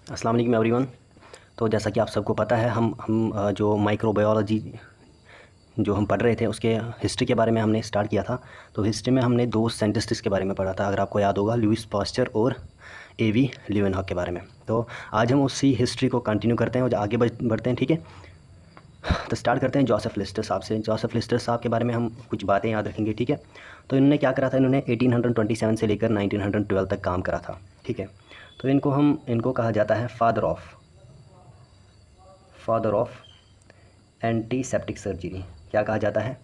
अस्सलाम वालेकुम एवरीवन। तो जैसा कि आप सबको पता है हम जो माइक्रोबायोलॉजी जो हम पढ़ रहे थे उसके हिस्ट्री के बारे में हमने स्टार्ट किया था। तो हिस्ट्री में हमने दो साइंटिस्ट के बारे में पढ़ा था, अगर आपको याद होगा, लुईस पास्चर और एवी लीवेनहॉक के बारे में। तो आज हम उसी हिस्ट्री को कंटिन्यू करते हैं और आगे बढ़ते हैं, ठीक है। तो स्टार्ट करते हैं जोसेफ लिस्टर साहब से। जोसेफ लिस्टर साहब के बारे में हम कुछ बातें याद रखेंगे, ठीक है। तो इन्होंने क्या करा था, इन्होंने 1827 से लेकर 1912 तक काम करा था, ठीक है। तो इनको कहा जाता है फादर ऑफ एंटीसेप्टिक सर्जरी। क्या कहा जाता है?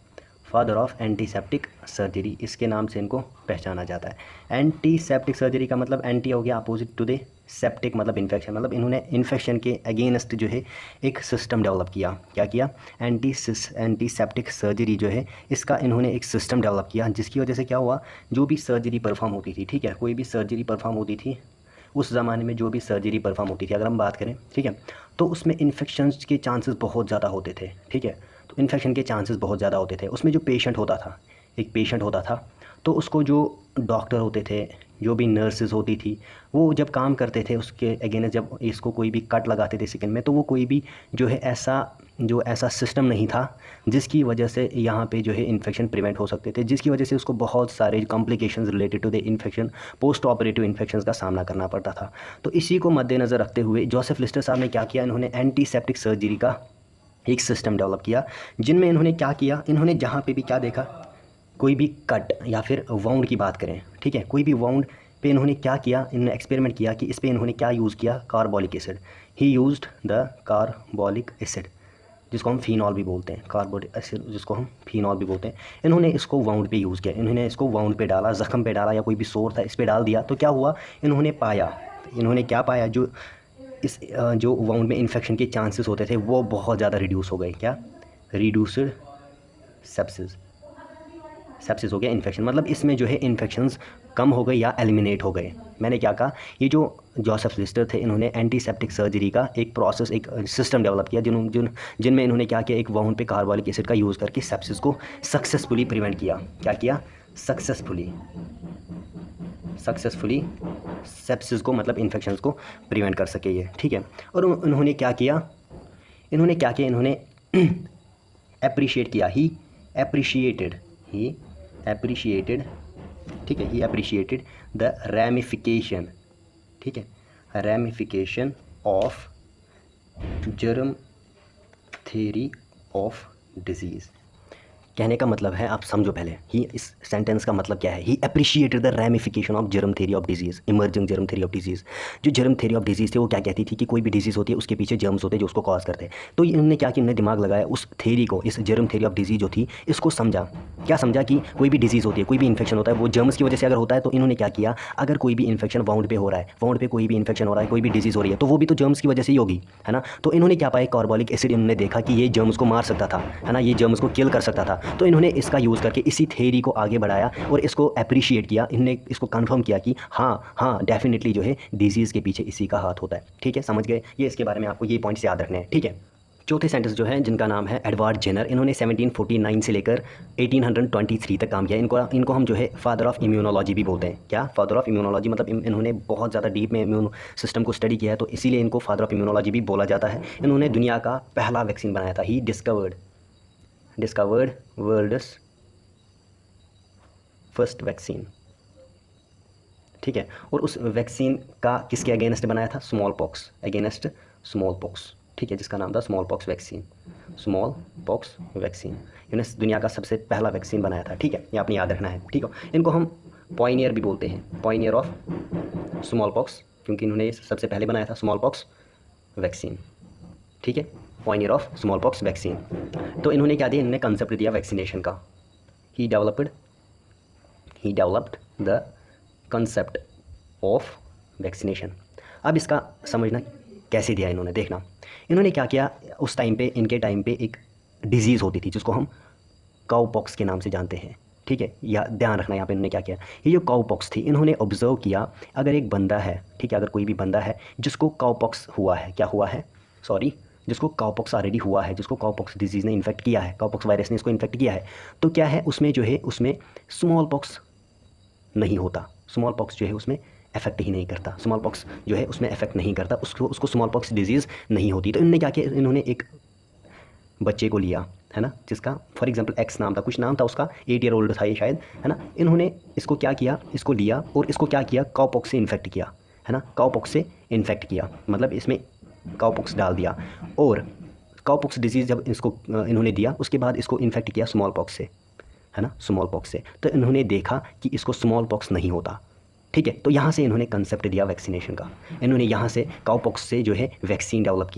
फादर ऑफ एंटीसेप्टिक सर्जरी, इसके नाम से इनको पहचाना जाता है। एंटीसेप्टिक सर्जरी का मतलब एंटी हो गया अपोजिट टू द सेप्टिक, मतलब इन्फेक्शन, मतलब इन्होंने इन्फेक्शन के अगेंस्ट जो है एक सिस्टम डेवलप किया। क्या किया? एंटीसेप्टिक सर्जरी जो है इसका इन्होंने एक सिस्टम डेवलप किया, जिसकी वजह से क्या हुआ, जो भी सर्जरी परफॉर्म होती थी, ठीक है, कोई भी सर्जरी परफॉर्म होती थी उस ज़माने में, जो भी सर्जरी परफॉर्म होती थी अगर हम बात करें, ठीक है, तो उसमें इन्फेक्शंस के चांसेस बहुत ज़्यादा होते थे, ठीक है। तो इन्फेक्शन के चांसेस बहुत ज़्यादा होते थे। उसमें जो पेशेंट होता था, एक पेशेंट होता था, तो उसको जो डॉक्टर होते थे, जो भी नर्सेज होती थी, वो जब काम करते थे उसके अगेंस्ट, जब इसको कोई भी कट लगाते थे स्किन में, तो वो कोई भी जो है ऐसा सिस्टम नहीं था जिसकी वजह से यहाँ पे जो है इन्फेक्शन प्रिवेंट हो सकते थे, जिसकी वजह से उसको बहुत सारे complications related to the infection, post operative infections का सामना करना पड़ता था। तो इसी को मद्देनज़र रखते हुए जोसेफ लिस्टर साहब ने क्या किया, इन्होंने एंटीसेप्टिक सर्जरी का एक सिस्टम डेवलप किया, जिनमें इन्होंने क्या किया, इन्होंने जहाँ पे भी क्या देखा, कोई भी कट या फिर वाउंड की बात करें, ठीक है, कोई भी वाउंड पे इन्होंने क्या किया, इन्होंने एक्सपेरिमेंट किया कि इस पे इन्होंने क्या यूज़ किया, carbolic acid. He used the carbolic acid, जिसको हम फिनॉल भी बोलते हैं, कार्बोलिक एसिड जिसको हम फिनॉल भी बोलते हैं। इन्होंने इसको वाउंड पे यूज़ किया, इन्होंने इसको वाउंड पे डाला, ज़ख्म पे डाला, या कोई भी सोर था इस पे डाल दिया। तो क्या हुआ, इन्होंने क्या पाया, जो वाउंड में इन्फेक्शन के चांसेस होते थे वो बहुत ज़्यादा रिड्यूस हो गए। क्या? रिड्यूस्ड सेप्सिस हो गया इन्फेक्शन, मतलब इसमें जो है इन्फेक्शंस कम हो गए या एलिमिनेट हो गए। मैंने क्या कहा, ये जो जोसेफ लिस्टर थे, इन्होंने एंटीसेप्टिक सर्जरी का एक प्रोसेस, एक सिस्टम डेवलप किया, जिनमें इन्होंने क्या किया, एक वाउंड पे कार्बोलिक एसिड का यूज़ करके सेप्सिस को सक्सेसफुली प्रिवेंट किया। क्या किया? सक्सेसफुली सेप्सिस को, मतलब इन्फेक्शंस को प्रिवेंट कर सके ये, ठीक है। और इन्होंने क्या किया, इन्होंने अप्रिशिएट किया, ही अप्रिशिएटेड, ठीक है, ही अप्रिशिएटेड द रैमिफिकेशन, ठीक है, ramification of germ theory of disease. कहने का मतलब है, आप समझो पहले, ही, इस सेंटेंस का मतलब क्या है, he appreciated the ramification of germ theory of disease, emerging germ theory of disease. जो जर्म थ्योरी ऑफ डिजीज़ थे वो क्या कहती थी कि कोई भी डिजीज़ होती है उसके पीछे जर्म्स होते हैं जो उसको कॉज करते हैं। तो इन्होंने क्या किया, इन्होंने दिमाग लगाया उस थ्योरी को, इस जर्म थ्योरी ऑफ डिजीज़ जो थी इसको समझा। क्या समझा कि कोई भी डिजीज़ होती है, कोई भी इन्फेक्शन होता है, वो जर्म्स की वजह से अगर होता है, तो इन्होंने क्या किया, अगर कोई भी इन्फेक्शन वाउंड पे हो रहा है, वाउंड पे कोई भी इन्फेक्शन हो रहा है, कोई भी डिजीज़ हो रही है, तो वो भी तो जर्म्स की वजह से ही होगी, है ना। तो इन्होंने क्या पाया, कार्बोलिक एसिड, इन्होंने देखा कि ये जर्म्स को मार सकता था, है ना, ये जर्म्स को किल कर सकता था। तो इन्होंने इसका यूज़ करके इसी थ्योरी को आगे बढ़ाया और इसको अप्रिशिएट किया, इन्होंने इसको कंफर्म किया कि हाँ डेफिनेटली जो है डिजीज़ के पीछे इसी का हाथ होता है, ठीक है। समझ गए? ये इसके बारे में आपको ये पॉइंट्स याद रखने हैं, ठीक है। चौथे साइंटिस्ट जो है, जिनका नाम है एडवर्ड जेनर, इन्होंने 1749 से लेकर 1823 तक काम किया। इनको हम जो है फादर ऑफ इम्यूनोलॉजी भी बोलते हैं। क्या? फादर ऑफ इम्यूनोलॉजी, मतलब इन्होंने बहुत ज़्यादा डीप में इम्यून सिस्टम को स्टडी किया है, तो इसीलिए इनको फादर ऑफ इम्यूनोलॉजी भी बोला जाता है। इन्होंने दुनिया का पहला वैक्सीन बनाया था। He discovered world's first vaccine, ठीक है। और उस वैक्सीन का किसके अगेंस्ट बनाया था? Small pox, against small pox, ठीक है, जिसका नाम था स्मॉल पॉक्स वैक्सीन। इन्होंने दुनिया का सबसे पहला वैक्सीन बनाया था, ठीक है, ये आपने याद रखना है, ठीक है। इनको हम पॉइनियर भी बोलते हैं, पॉइनियर ऑफ स्मॉल पॉक्स, क्योंकि इन्होंने सबसे पहले बनाया था स्मॉल पॉक्स वैक्सीन, ठीक है, pioneer of smallpox vaccine. तो इन्होंने क्या दिया, इन्होंने कंसेप्ट दिया वैक्सीनेशन का। He developed the concept of vaccination. अब इसका समझना कैसे दिया इन्होंने, देखना। इन्होंने क्या किया, उस टाइम पे, इनके टाइम पे एक डिजीज़ होती थी जिसको हम काउपॉक्स के नाम से जानते हैं, ठीक है। या ध्यान रखना, यहाँ पे इन्होंने क्या किया, ये जो काउपॉक्स थी, इन्होंने ऑब्जर्व किया, अगर एक बंदा है, ठीक है, अगर कोई भी बंदा है जिसको काउपॉक्स हुआ है, क्या हुआ है, सॉरी, जिसको काउपॉक्स ऑलरेडी हुआ है, जिसको काउपॉक्स डिजीज़ ने इन्फेक्ट किया है, काउपॉक्स वायरस ने इसको इन्फेक्ट किया है, तो क्या है, उसमें जो है, उसमें स्मॉल पॉक्स नहीं होता, स्मॉल पॉक्स जो है उसमें अफेक्ट ही नहीं करता, स्मॉल पॉक्स जो है उसमें अफेक्ट नहीं करता, उसको स्मॉल पॉक्स डिजीज़ नहीं होती। तो इन्होंने क्या किया, इन्होंने एक बच्चे को लिया है ना, जिसका फॉर एग्जांपल एक्स नाम था, कुछ नाम था उसका, 8 ईयर ओल्ड था ये शायद, है ना। इन्होंने इसको क्या किया, इसको लिया और इसको क्या किया, काउपॉक्स से इन्फेक्ट किया, है ना, काउपॉक्स से इन्फेक्ट किया, मतलब इसमें काउपॉक्स डाल दिया। और काउपॉक्स डिजीज़ जब इसको इन्होंने दिया, उसके बाद इसको इन्फेक्ट किया स्मॉल पॉक्स से, है ना, स्मॉल पॉक्स से। तो इन्होंने देखा कि इसको स्मॉल पॉक्स नहीं होता, ठीक है। तो यहाँ से इन्होंने कंसेप्ट दिया वैक्सीनेशन का, इन्होंने यहाँ से काउपॉक्स से जो है वैक्सीन डेवलप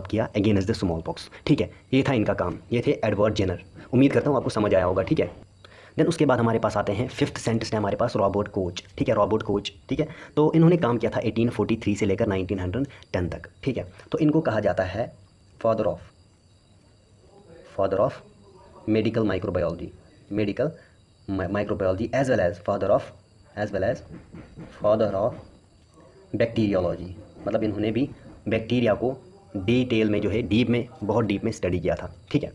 किया अगेंस्ट द स्मॉल पॉक्स, ठीक है। ये था इनका काम, ये थे एडवर्ड जेनर। उम्मीद करता हूँ आपको समझ आया होगा, ठीक है। देन उसके बाद हमारे पास आते हैं 5th साइंटिस्ट है हमारे पास, रॉबर्ट कोच, ठीक है, रॉबर्ट कोच, ठीक है। तो इन्होंने काम किया था 1843 से लेकर 1910 तक, ठीक है। तो इनको कहा जाता है father of medical microbiology as well as father of bacteriology, मतलब इन्होंने भी बैक्टीरिया को डिटेल में जो है बहुत डीप में स्टडी किया था, ठीक है।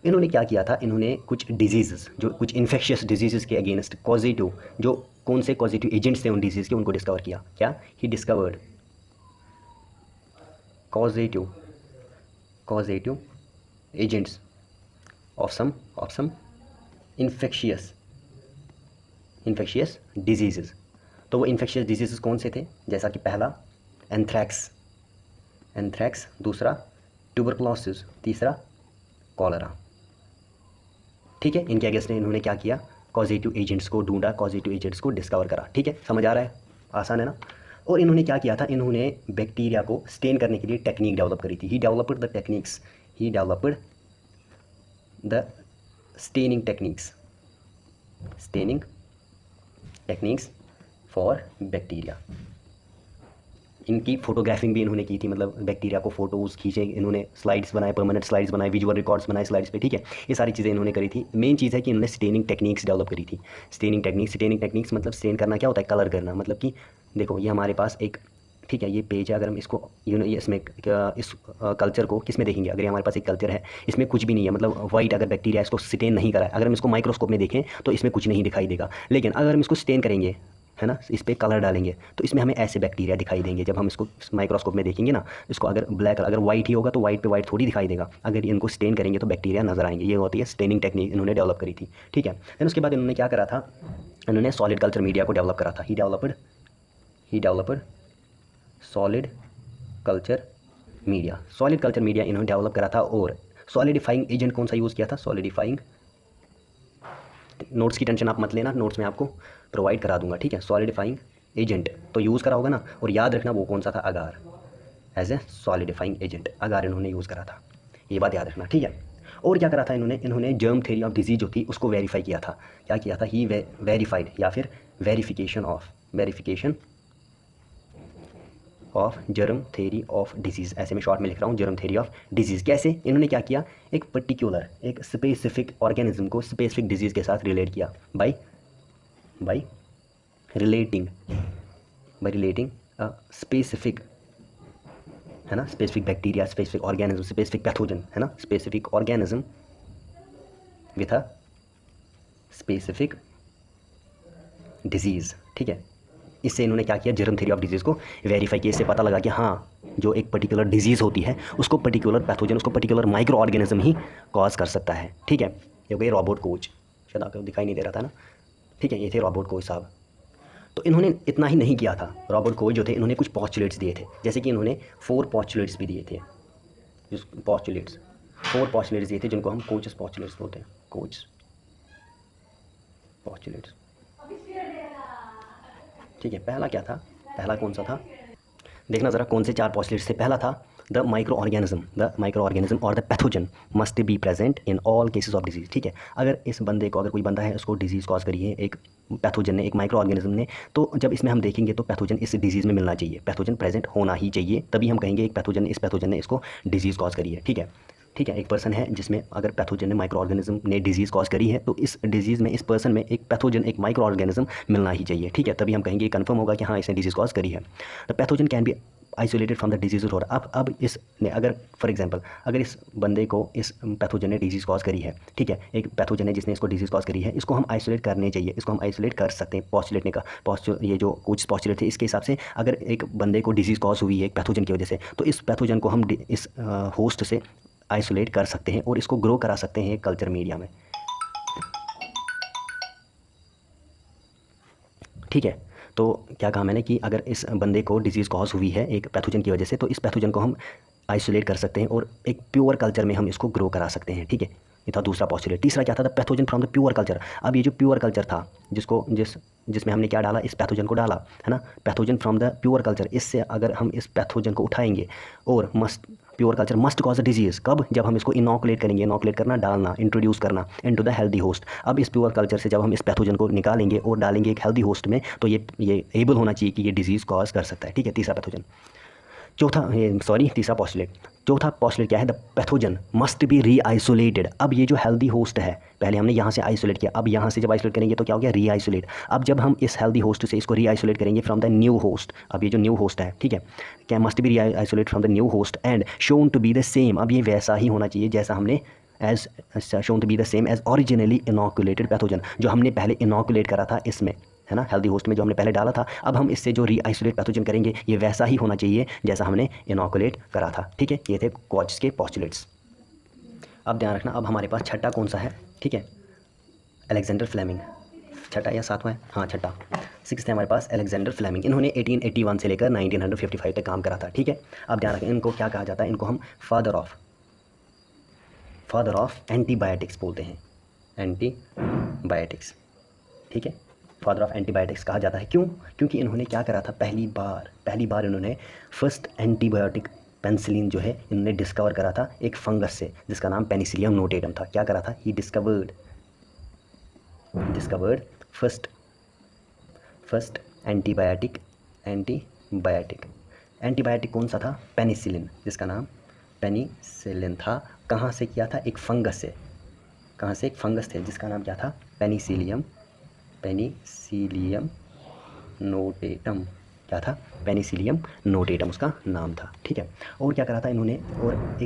इन्होंने क्या किया था, इन्होंने कुछ डिजीज़, जो कुछ इन्फेक्शियस डिजीज़ के अगेंस्ट कॉजेटिव, जो कौन से कॉजेटिव एजेंट्स थे उन डिजीज़ के, उनको डिस्कवर किया। क्या, he discovered causative agents of some infectious disease. तो वो इन्फेक्शियस डिजीज़ कौन से थे, जैसा कि पहला एंथ्रैक्स, दूसरा ट्यूबरकुलोसिस, तीसरा कॉलरा, ठीक है। इनके अगेंस्ट इन्होंने क्या किया, कॉजेटिव एजेंट्स को ढूंढा, कॉजेटिव एजेंट्स को डिस्कवर करा, ठीक है। समझ आ रहा है, आसान है ना। और इन्होंने क्या किया था, इन्होंने बैक्टीरिया को स्टेन करने के लिए टेक्निक डेवलप करी थी। He developed the staining techniques for bacteria. इनकी फोटोग्राफिंग भी इन्होंने की थी, मतलब बैक्टीरिया को फोटोज़ खींचे इन्होंने, स्लाइड्स बनाए, परमानेंट स्लाइड्स बनाए, विजुअल रिकॉर्ड्स बनाए स्लाइड्स पे, ठीक है। ये सारी चीज़ें इन्होंने करी थी। मेन चीज़ है कि इन्होंने स्टेनिंग टेक्निक्स डेवलप करी थी। स्टेनिंग टेक्निक्स मतलब स्टेन करना क्या होता है, कलर करना, मतलब कि देखो ये हमारे पास एक, ठीक है, ये पेज है, अगर हम इसको इसमें इस कल्चर को किस में देखेंगे, अगर हमारे पास एक कल्चर है, इसमें कुछ भी नहीं है, मतलब वाइट, अगर बैक्टीरिया इसको स्टेन नहीं करा है, अगर हम इसको माइक्रोस्कोप में देखें तो इसमें कुछ नहीं दिखाई देगा। लेकिन अगर हम इसको स्टेन करेंगे, है ना, इस पर कलर डालेंगे, तो इसमें हमें ऐसे बैक्टीरिया दिखाई देंगे। जब हम इसको माइक्रोस्कोप में देखेंगे ना, इसको अगर ब्लैक, अगर वाइट ही होगा तो वाइट पे वाइट थोड़ी दिखाई देगा, अगर इनको स्टेन करेंगे तो बैक्टीरिया नजर आएंगे। ये होती है स्टेनिंग टेक्निक, इन्होंने डेवलप करी थी, ठीक है। देन उसके बाद इन्होंने क्या करा था, इन्होंने सॉलिड कल्चर मीडिया को डेवलप करा था। He developed solid culture media इन्होंने डेवलप करा था। और सॉलिडिफाइंग एजेंट कौन सा यूज़ किया था, सॉलिडिफाइंग, नोट्स की टेंशन आप मत लेना, नोट्स में आपको प्रोवाइड करा दूंगा, ठीक है। सॉलिडिफाइंग एजेंट तो यूज़ करा होगा ना, और याद रखना वो कौन सा था, अगार, एज ए सॉलिडिफाइंग एजेंट, अगार इन्होंने यूज़ करा था, ये बात याद रखना, ठीक है। और क्या करा था इन्होंने जर्म थ्योरी ऑफ डिजीज जो थी उसको वेरीफाई किया था। क्या किया था, ही वेरीफाइड, या फिर verification of germ theory of disease, ऐसे में शॉर्ट में लिख रहा हूँ, जर्म थ्योरी ऑफ डिजीज़। कैसे, इन्होंने क्या किया, एक स्पेसिफिक ऑर्गेनिज्म को स्पेसिफिक डिजीज़ के साथ रिलेट किया बाय रिलेटिंग स्पेसिफिक, है ना, specific bacteria, specific organism, specific pathogen, है ना, specific organism with a specific disease, ठीक है। इससे इन्होंने क्या किया, जर्म थ्योरी ऑफ डिजीज़ को वेरीफाई किया। इससे पता लगा कि हाँ, जो एक पर्टिकुलर डिजीज़ होती है उसको पर्टिकुलर पैथोजन, उसको पर्टिकुलर माइक्रो ऑर्गेनिज्म ही कॉज कर सकता है, ठीक है। ये हो गए रॉबर्ट कोच, शायद आपको दिखाई नहीं दे रहा था ना, ठीक है, ये थे रॉबर्ट कोच साहब। तो इन्होंने इतना ही नहीं किया था, रॉबर्ट कोच जो थे, इन्होंने कुछ पॉस्टुलेट्स दिए थे, जैसे कि इन्होंने 4 पॉस्टुलेट्स भी दिए थे, 4 पॉस्टुलेट्स दिए थे, जिनको हम कोचेस पॉस्टुलेट्स बोलते हैं, कोच पॉस्टुलेट्स, ठीक है। पहला क्या था, पहला कौन सा था, देखना ज़रा कौन से 4 पॉस्टुलेट्स थे। पहला था द माइक्रो ऑर्गेनिज्म और the pathogen must be present in all cases of disease, ठीक है। अगर इस बंदे को, अगर कोई बंदा है, उसको डिजीज़ कॉज करी है एक पैथोजन ने, एक माइक्रो ऑर्गेनिज्म ने, तो जब इसमें हम देखेंगे तो पैथोजन इस डिजीज़ में मिलना चाहिए, पैथोजन प्रेजेंट होना ही चाहिए, तभी हम कहेंगे इस पैथोजन ने इसको डिजीज़ कॉज करी है, ठीक है। एक पर्सन है जिसमें अगर पैथोजन ने, माइक्रो ऑर्गेनिज्म ने डिजीज़ कॉज करी है, तो इस डिजीज़ में, इस पर्सन में एक पैथोजन, एक माइक्रो ऑर्गेनिज्म मिलना ही चाहिए, ठीक है, तभी हम कहेंगे कंफर्म होगा कि हाँ, इसने डिजीज़ कॉज करी है। The pathogen can be isolated from the disease हो रहा। अब इसने अगर फॉर एग्जांपल अगर इस बंदे को इस पैथोजन ने डिजीज़ कॉज करी है, ठीक है, एक पैथोजन है जिसने इसको डिजीज़ कॉज करी है, इसको हम आइसोलेट करने चाहिए, इसको हम आइसोलेट कर सकते हैं पॉस्टुलेटने का ये जो कुछ पॉस्टुलेट थे इसके हिसाब से अगर एक बंदे को डिजीज़ कॉज हुई है एक पैथोजन की वजह से, तो इस पैथोजन को हम इस होस्ट से आइसोलेट कर सकते हैं और इसको ग्रो करा सकते हैं कल्चर मीडिया में, ठीक है। तो क्या कहा मैंने कि अगर इस बंदे को डिजीज़ कॉज हुई है एक पैथोजन की वजह से, तो इस पैथोजन को हम आइसोलेट कर सकते हैं और एक प्योर कल्चर में हम इसको ग्रो करा सकते हैं, ठीक है। ये था दूसरा पॉस्टुलेट। तीसरा क्या था? Pathogen from the pure culture. अब ये जो प्योर कल्चर था जिसमें हमने क्या डाला, इस पैथोजन को डाला, है ना, pathogen from the pure culture, इससे अगर हम इस पैथोजन को उठाएंगे और pure culture must cause a disease, कब? जब हम इसको इनॉकुलेट करेंगे, इनॉकुलेट करना, डालना, इंट्रोड्यूस करना इनटू द हेल्दी होस्ट। अब इस प्योर कल्चर से जब हम इस पैथोजन को निकालेंगे और डालेंगे एक हेल्दी होस्ट में, तो ये एबल होना चाहिए कि ये डिजीज़ कॉज कर सकता है, ठीक है। तीसरा पैथोजन। तीसरा पॉस्टुलेट। चौथा पॉस्टुलेट क्या है? द पैथोजन मस्ट बी री आइसोलेटेड। अब ये जो हेल्दी होस्ट है, पहले हमने यहाँ से आइसोलेट किया, अब यहाँ से जब आइसोलेट करेंगे तो क्या हो गया? री आइसोलेट। अब जब हम इस हेल्दी होस्ट से इसको री आइसोलेट करेंगे फ्रॉम द न्यू होस्ट, अब ये जो न्यू होस्ट है, ठीक है, क्या must be re isolate from the new host and shown to be the same. अब ये वैसा ही होना चाहिए जैसा हमने as shown to be the same as originally inoculated pathogen, जो हमने पहले इनॉकुलेट करा था इसमें, है ना, हेल्दी होस्ट में जो हमने पहले डाला था। अब हम इससे जो री आइसोलेट पैथोजन करेंगे ये वैसा ही होना चाहिए जैसा हमने इनॉकुलेट करा था, ठीक है। ये थे कॉच के पॉस्टुलेट्स। अब ध्यान रखना, अब हमारे पास छठा कौन सा है, ठीक है, अलेक्जेंडर फ्लेमिंग। छठा या सातवां है? हाँ, छठा। 6 है हमारे पास अलेक्जेंडर फ्लेमिंग। इन्होंने 1881 से लेकर 1955 तक काम करा था, ठीक है। अब ध्यान रखें, इनको क्या कहा जाता है? इनको हम फादर ऑफ एंटीबायोटिक्स बोलते हैं, एंटीबायोटिक्स, ठीक है। फादर ऑफ एंटीबायोटिक्स कहा जाता है, क्यों? क्योंकि इन्होंने क्या करा था, पहली बार इन्होंने फर्स्ट एंटीबायोटिक पेनिसिलिन जो है इन्होंने डिस्कवर करा था एक फंगस से जिसका नाम पेनिसिलियम नोटेटम था। क्या करा था? ही डिस्कवर्ड फर्स्ट एंटीबायोटिक कौन सा था? पेनिसिलिन, जिसका नाम पेनिसिलिन था। कहाँ से किया था? एक फंगस से। कहाँ से? एक फंगस थे जिसका नाम क्या था? Penicillium notatum. क्या था? पेनिसिलियम नोटेटम उसका नाम था, ठीक है। और क्या करा था इन्होंने? और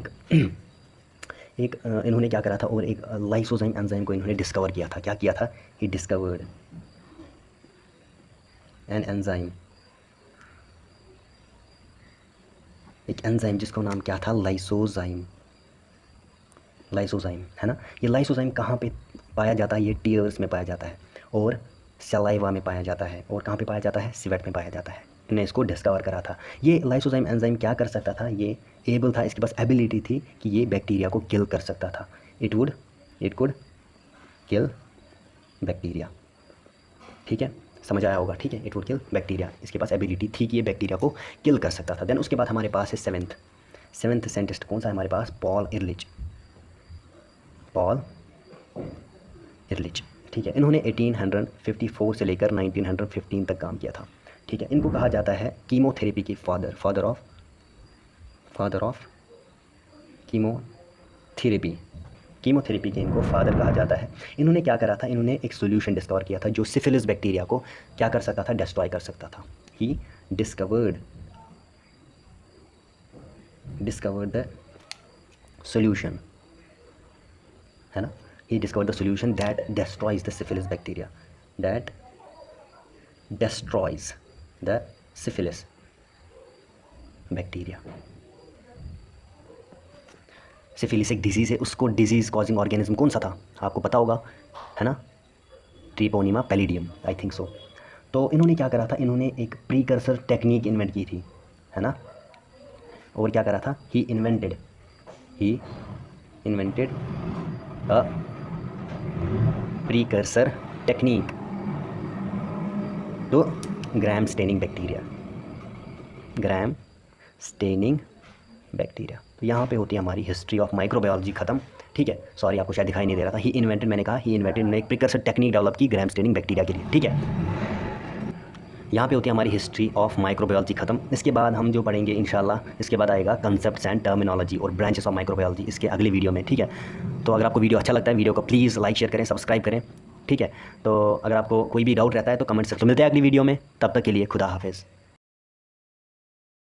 इन्होंने क्या करा था? और एक लाइसोजाइम एंजाइम को इन्होंने डिस्कवर किया था। क्या किया था? ही डिस्कवर्ड एन एंजाइम, एक एंजाइम जिसका नाम क्या था? लाइसोजाइम, है ना। ये लाइसोजाइम कहाँ पे पाया जाता है? ये टीयर्स में पाया जाता है और सलाइवा में पाया जाता है। और कहाँ पे पाया जाता है? सिवेट में पाया जाता है। इन्होंने इसको डिस्कवर करा था। ये लाइसोजाइम एंजाइम क्या कर सकता था? ये एबल था, इसके पास एबिलिटी थी कि ये बैक्टीरिया को किल कर सकता था। इट कुड किल बैक्टीरिया, ठीक है, समझ आया होगा, ठीक है। इट वुड किल बैक्टीरिया, इसके पास एबिलिटी थी कि ये बैक्टीरिया को किल कर सकता था। देन उसके बाद हमारे पास है सेवेंथ साइंटिस्ट कौन सा है हमारे पास? पॉल इरलिच, ठीक है। इन्होंने 1854 से लेकर 1915 तक काम किया था, ठीक है। इनको कहा जाता है कीमोथेरेपी के फादर ऑफ कीमोथेरेपी के इनको फादर कहा जाता है। इन्होंने क्या करा था? इन्होंने एक सॉल्यूशन डिस्कवर किया था जो सिफिलिस बैक्टीरिया को क्या कर सकता था? डिस्ट्रॉय कर सकता था। ही डिस्कवर्ड द सॉल्यूशन, है ना। He discovered the solution that destroys the syphilis bacteria. Syphilis एक डिजीज़ है, उसको डिजीज़ कॉजिंग ऑर्गेनिज्म कौन सा था? आपको पता होगा, है ना, Treponema palladium, I think so. तो इन्होंने क्या करा था? इन्होंने एक प्रीकर्सर टेक्निक इन्वेंट की थी, है ना। और क्या करा था? ही इन्वेंटेड अ प्रीकर्सर टेक्निक तो ग्राम स्टेनिंग बैक्टीरिया। तो यहाँ पे होती है हमारी हिस्ट्री ऑफ माइक्रोबायोलॉजी ख़त्म, ठीक है। सॉरी, आपको शायद दिखाई नहीं दे रहा था। ही इन्वेंटेड, मैंने कहा ही इन्वेंटेड ने एक प्रीकर्सर टेक्निक डेवलप की ग्राम स्टेनिंग बैक्टीरिया के लिए, ठीक है। यहाँ पे होती है हमारी हिस्ट्री ऑफ माइक्रोबायोलॉजी ख़त्म। इसके बाद हम जो पढ़ेंगे इंशाल्लाह, इसके बाद आएगा कंसेप्ट्स एंड टर्मिनोलॉजी और ब्रांचेस ऑफ माइक्रोबायोलॉजी इसके अगले वीडियो में, ठीक है। तो अगर आपको वीडियो अच्छा लगता है, वीडियो को प्लीज़ लाइक शेयर करें, सब्सक्राइब करें, ठीक है। तो अगर आपको कोई भी डाउट रहता है तो कमेंट सेक्शन में मिलते हैं अगली वीडियो में। तब तक के लिए खुदा हाफिज़।